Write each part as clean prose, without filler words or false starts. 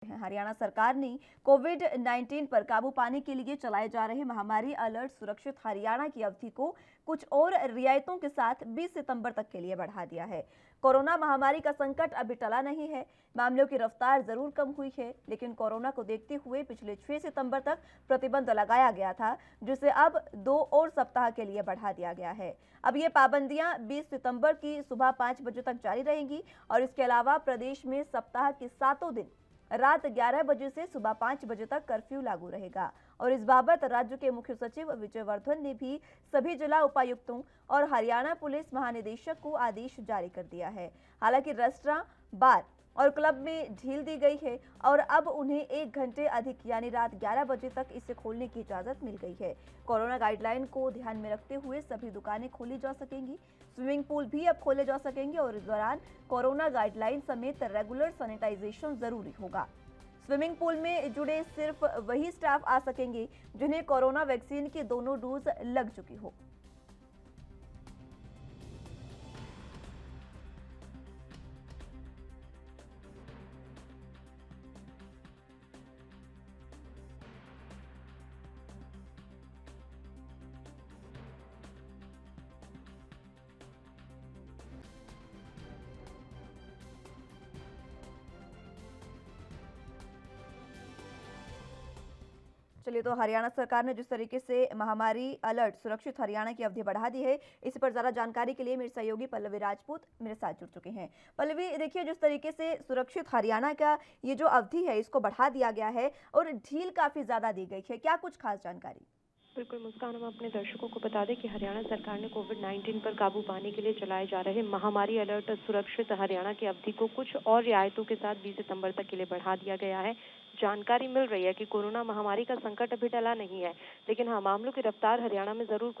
हरियाणा सरकार ने कोविड-19 पर काबू पाने के लिए चलाए जा रहे महामारी अलर्ट सुरक्षित हरियाणा की अवधि को कुछ और रियायतों के साथ 20 सितंबर तक के लिए बढ़ा दिया है। कोरोना महामारी का संकट अभी टला नहीं है। मामलों की रफ्तार जरूर कम हुई है, लेकिन कोरोना को देखते हुए पिछले 6 सितंबर तक प्रतिबंध लगाया गया था, जिसे अब 2 और सप्ताह के लिए बढ़ा दिया गया है। अब ये पाबंदियां 20 सितंबर की सुबह 5 बजे तक जारी रहेंगी और इसके अलावा प्रदेश में सप्ताह के 7 दिन रात 11 बजे से सुबह 5 बजे तक कर्फ्यू लागू रहेगा। और इस बाबत राज्य के मुख्य सचिव विजय वर्धन ने भी सभी जिला उपायुक्तों और हरियाणा पुलिस महानिदेशक को आदेश जारी कर दिया है। हालांकि रेस्टोरेंट, बार और क्लब में ढील दी गई है और अब उन्हें 1 घंटे अधिक यानी रात 11 बजे तक इसे खोलने की इजाजत मिल गई है। कोरोना गाइडलाइन को ध्यान में रखते हुए सभी दुकानें खोली जा सकेंगी। स्विमिंग पूल भी अब खोले जा सकेंगे और इस दौरान कोरोना गाइडलाइन समेत रेगुलर सैनिटाइजेशन जरूरी होगा। स्विमिंग पूल में जुड़े सिर्फ वही स्टाफ आ सकेंगे जिन्हें कोरोना वैक्सीन की दोनों डोज लग चुकी हो। चलिए, तो हरियाणा सरकार ने जिस तरीके से महामारी अलर्ट सुरक्षित हरियाणा की अवधि बढ़ा दी है, इस पर ज्यादा जानकारी के लिए मेरे सहयोगी पल्लवी राजपूत मेरे साथ जुड़ चुके हैं। पल्लवी, देखिए, जिस तरीके से सुरक्षित हरियाणा का ये जो अवधि है इसको बढ़ा दिया गया है और ढील काफी ज्यादा दी गई है, क्या कुछ खास जानकारी? बिल्कुल मुस्कान, हम अपने दर्शकों को बता दें कि हरियाणा सरकार ने कोविड-19 पर काबू पाने के लिए चलाए जा रहे महामारी अलर्ट सुरक्षित हरियाणा की अवधि को कुछ और रियायतों के साथ 20 सितंबर तक के लिए बढ़ा दिया गया है। जानकारी मिल रही है कि कोरोना महामारी का संकट अभी टला नहीं है, लेकिन हाँ, मामलों की रफ्तार हरियाणा में जरूर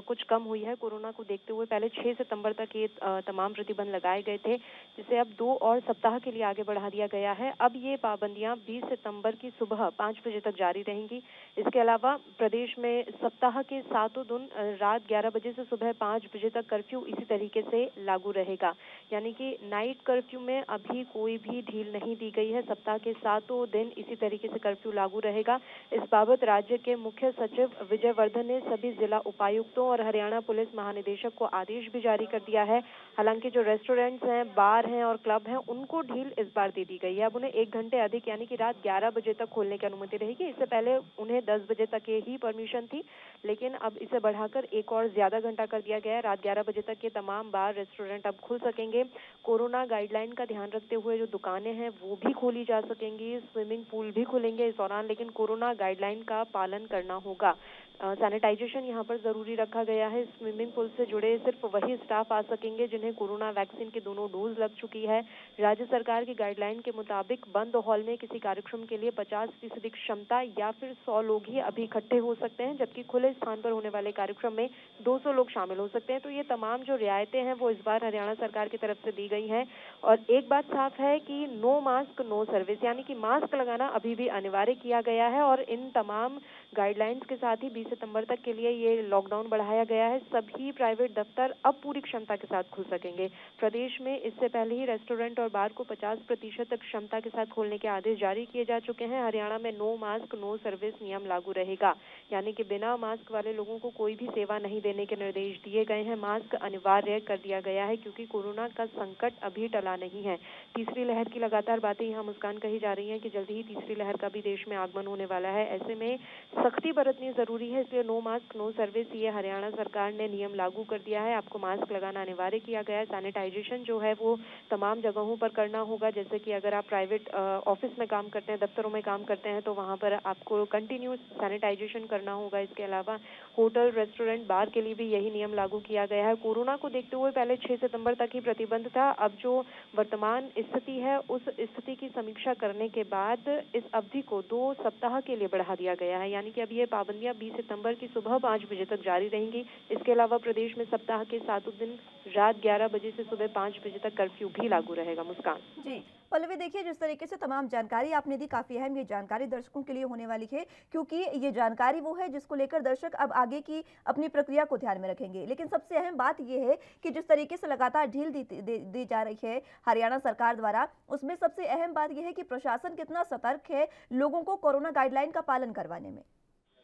कुछ कम हुई है। कोरोना को देखते हुए पहले 6 सितंबर तक ये तमाम प्रतिबंध लगाए गए थे, जिसे अब 2 और सप्ताह के लिए आगे बढ़ा दिया गया है। अब ये पाबंदियां 20 सितंबर की सुबह 5 बजे तक जारी रहेंगी। इसके अलावा प्रदेश में सप्ताह के 7 दिन रात 11 बजे से सुबह 5 बजे तक कर्फ्यू इसी तरीके से लागू रहेगा, यानी कि नाइट कर्फ्यू में अभी कोई भी ढील नहीं दी गई है। सप्ताह के 7 दिन इसी तरीके से कर्फ्यू लागू रहेगा। इस बाबत राज्य के मुख्य सचिव विजय वर्धन ने सभी जिला उपायुक्तों और हरियाणा पुलिस महानिदेशक को आदेश भी जारी कर दिया है। हालांकि जो रेस्टोरेंट्स हैं, बार हैं और क्लब हैं, उनको ढील इस बार दे दी गई है। अब उन्हें 1 घंटे अधिक यानी कि रात 11 बजे तक खोलने की अनुमति रहेगी। इससे पहले उन्हें 10 बजे तक ही परमिशन थी, लेकिन अब इसे बढ़ाकर 1 और ज्यादा घंटा कर दिया गया है। रात 11 बजे तक के तमाम बार, रेस्टोरेंट अब खुल सकेंगे। कोरोना गाइडलाइन का ध्यान रखते हुए जो दुकानें हैं वो भी खोली जा सकेंगी। स्विमिंग पूल भी खुलेंगे इस दौरान, लेकिन कोरोना गाइडलाइन का पालन करना होगा। सैनिटाइजेशन यहाँ पर जरूरी रखा गया है। स्विमिंग पूल से जुड़े सिर्फ वही स्टाफ आ सकेंगे जिन्हें कोरोना वैक्सीन की दोनों डोज लग चुकी है। राज्य सरकार की गाइडलाइन के मुताबिक बंद हॉल में किसी कार्यक्रम के लिए 50% क्षमता या फिर 100 लोग ही अभी इकट्ठे हो सकते हैं, जबकि खुले स्थान पर होने वाले कार्यक्रम में 200 लोग शामिल हो सकते हैं। तो ये तमाम जो रियायतें हैं वो इस बार हरियाणा सरकार की तरफ से दी गई हैं। और एक बात साफ है कि नो मास्क नो सर्विस, यानी कि मास्क लगाना अभी भी अनिवार्य किया गया है। और इन तमाम गाइडलाइंस के साथ ही 20 सितंबर तक के लिए ये लॉकडाउन बढ़ाया गया है। सभी प्राइवेट दफ्तर अब पूरी क्षमता के साथ खुल सकेंगे। प्रदेश में इससे पहले ही रेस्टोरेंट और बार को 50% क्षमता के साथ खोलने के आदेश जारी किए जा चुके हैं। हरियाणा में नो मास्क नो सर्विस नियम लागू रहेगा, यानी कि बिना मास्क वाले लोगों को कोई भी सेवा नहीं देने के निर्देश दिए गए हैं। मास्क अनिवार्य कर दिया गया है क्योंकि कोरोना का संकट अभी टला नहीं है। तीसरी लहर की लगातार बातें यहाँ मुस्कान कही जा रही हैं कि जल्दी ही तीसरी लहर का भी देश में आगमन होने वाला है। ऐसे में सख्ती बरतनी जरूरी है, इसलिए नो मास्क नो सर्विस ये हरियाणा सरकार ने नियम लागू कर दिया है। आपको मास्क लगाना अनिवार्य किया गया है। सैनिटाइजेशन जो है वो तमाम जगहों पर करना होगा, जैसे कि अगर आप प्राइवेट ऑफिस में काम करते हैं, दफ्तरों में काम करते हैं, तो वहाँ पर आपको कंटिन्यूस सैनिटाइजेशन करना होगा। इसके अलावा होटल, रेस्टोरेंट, बार के लिए भी यही नियम लागू किया गया है। कोरोना को देखते हुए पहले 6 सितंबर तक ही प्रतिबंध था। अब जो वर्तमान स्थिति है उस स्थिति की समीक्षा करने के बाद इस अवधि को 2 सप्ताह के लिए बढ़ा दिया गया है, यानी कि अब ये पाबंदियां 20 सितंबर की सुबह 5 बजे तक जारी रहेंगी। इसके अलावा प्रदेश में सप्ताह के 7 दिन रात 11 बजे से सुबह 5 बजे तक कर्फ्यू भी लागू रहेगा। मुस्कान जी, पल्लवी, देखिए जिस तरीके से तमाम जानकारी आपने दी, काफ़ी अहम ये जानकारी दर्शकों के लिए होने वाली है, क्योंकि ये जानकारी वो है जिसको लेकर दर्शक अब आगे की अपनी प्रक्रिया को ध्यान में रखेंगे। लेकिन सबसे अहम बात ये है कि जिस तरीके से लगातार ढील दी जा रही है हरियाणा सरकार द्वारा, उसमें सबसे अहम बात यह है कि प्रशासन कितना सतर्क है लोगों को कोरोना गाइडलाइन का पालन करवाने में।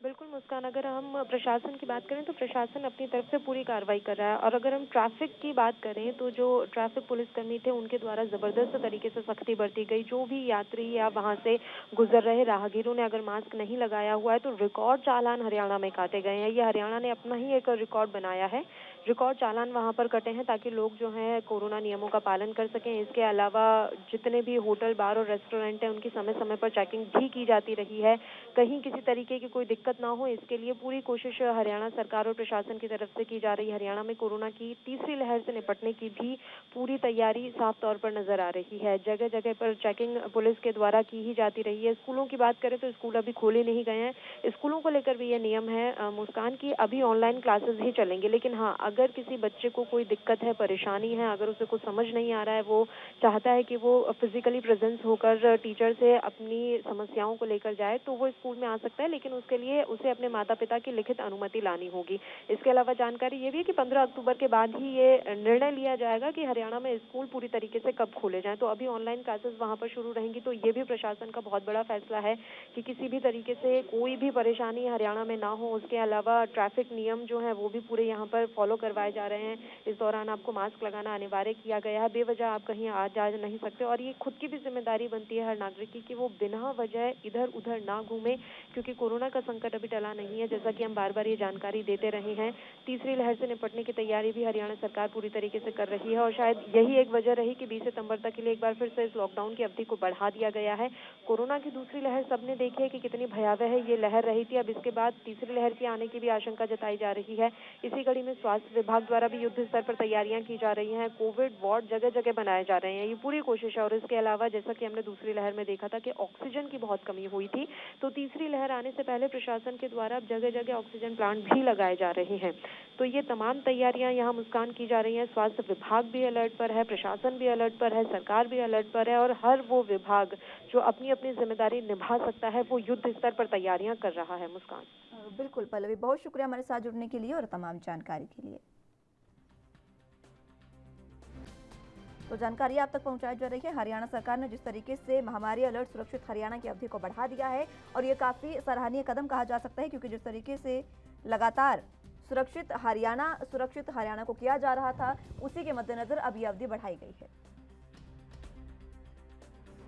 बिल्कुल मुस्कान, अगर हम प्रशासन की बात करें तो प्रशासन अपनी तरफ से पूरी कार्रवाई कर रहा है। और अगर हम ट्रैफिक की बात करें तो जो ट्रैफिक पुलिसकर्मी थे उनके द्वारा ज़बरदस्त तरीके से सख्ती बरती गई। जो भी यात्री या वहां से गुजर रहे राहगीरों ने अगर मास्क नहीं लगाया हुआ है तो रिकॉर्ड चालान हरियाणा में काटे गए हैं। ये हरियाणा ने अपना ही एक रिकॉर्ड बनाया है। रिकॉर्ड चालान वहां पर कटे हैं ताकि लोग जो हैं कोरोना नियमों का पालन कर सकें। इसके अलावा जितने भी होटल, बार और रेस्टोरेंट हैं उनकी समय समय पर चेकिंग भी की जाती रही है। कहीं किसी तरीके की कोई दिक्कत ना हो, इसके लिए पूरी कोशिश हरियाणा सरकार और प्रशासन की तरफ से की जा रही है। हरियाणा में कोरोना की तीसरी लहर से निपटने की भी पूरी तैयारी साफ तौर पर नजर आ रही है। जगह जगह पर चेकिंग पुलिस के द्वारा की ही जाती रही है। स्कूलों की बात करें तो स्कूल अभी खोले नहीं गए हैं। स्कूलों को लेकर भी ये नियम है मुस्कान की अभी ऑनलाइन क्लासेस ही चलेंगे। लेकिन हाँ, अगर किसी बच्चे को कोई दिक्कत है, परेशानी है, अगर उसे कुछ समझ नहीं आ रहा है, वो चाहता है कि वो फिजिकली प्रेजेंस होकर टीचर से अपनी समस्याओं को लेकर जाए, तो वो स्कूल में आ सकता है। लेकिन उसके लिए उसे अपने माता पिता की लिखित अनुमति लानी होगी। इसके अलावा जानकारी ये भी है कि 15 अक्टूबर के बाद ही ये निर्णय लिया जाएगा कि हरियाणा में स्कूल पूरी तरीके से कब खोले जाएं। तो अभी ऑनलाइन क्लासेस वहां पर शुरू रहेंगी। तो ये भी प्रशासन का बहुत बड़ा फैसला है कि किसी भी तरीके से कोई भी परेशानी हरियाणा में ना हो। उसके अलावा ट्रैफिक नियम जो है वो भी पूरे यहाँ पर फॉलो करवाए जा रहे हैं। इस दौरान आपको मास्क लगाना अनिवार्य किया गया है। बेवजह आप कहीं आ जा नहीं सकते। और ये खुद की भी जिम्मेदारी बनती है हर नागरिक की कि वो बिना वजह इधर उधर ना घूमे, क्योंकि कोरोना का संकट अभी टला नहीं है। जैसा कि हम बार बार ये जानकारी देते रहे हैं, तीसरी लहर से निपटने की तैयारी भी हरियाणा सरकार पूरी तरीके से कर रही है। और शायद यही एक वजह रही कि 20 सितंबर तक के लिए एक बार फिर से इस लॉकडाउन की अवधि को बढ़ा दिया गया है। कोरोना की दूसरी लहर सबने देखी है कि कितनी भयावह है ये लहर रही थी। अब इसके बाद तीसरी लहर के आने की भी आशंका जताई जा रही है। इसी कड़ी में स्वास्थ्य विभाग द्वारा भी युद्ध स्तर पर तैयारियां की जा रही हैं। कोविड वार्ड जगह जगह बनाए जा रहे हैं। ये पूरी कोशिश है। और इसके अलावा जैसा कि हमने दूसरी लहर में देखा था कि ऑक्सीजन की बहुत कमी हुई थी, तो तीसरी लहर आने से पहले प्रशासन के द्वारा अब जगह जगह ऑक्सीजन प्लांट भी लगाए जा रहे हैं। तो ये तमाम तैयारियां यहाँ मुस्कान की जा रही हैं। स्वास्थ्य विभाग भी अलर्ट पर है, प्रशासन भी अलर्ट पर है, सरकार भी अलर्ट पर है। और हर वो विभाग जो अपनी अपनी जिम्मेदारी निभा सकता है वो युद्ध स्तर पर तैयारियां कर रहा है। मुस्कान, बिल्कुल पल्लवी, बहुत शुक्रिया हमारे साथ जुड़ने के लिए और तमाम जानकारी के लिए। तो जानकारी आप तक पहुंचाई जा रही है। हरियाणा सरकार ने जिस तरीके से महामारी अलर्ट सुरक्षित हरियाणा की अवधि को बढ़ा दिया है, और ये काफ़ी सराहनीय कदम कहा जा सकता है, क्योंकि जिस तरीके से लगातार सुरक्षित हरियाणा को किया जा रहा था, उसी के मद्देनजर अब ये अवधि बढ़ाई गई है।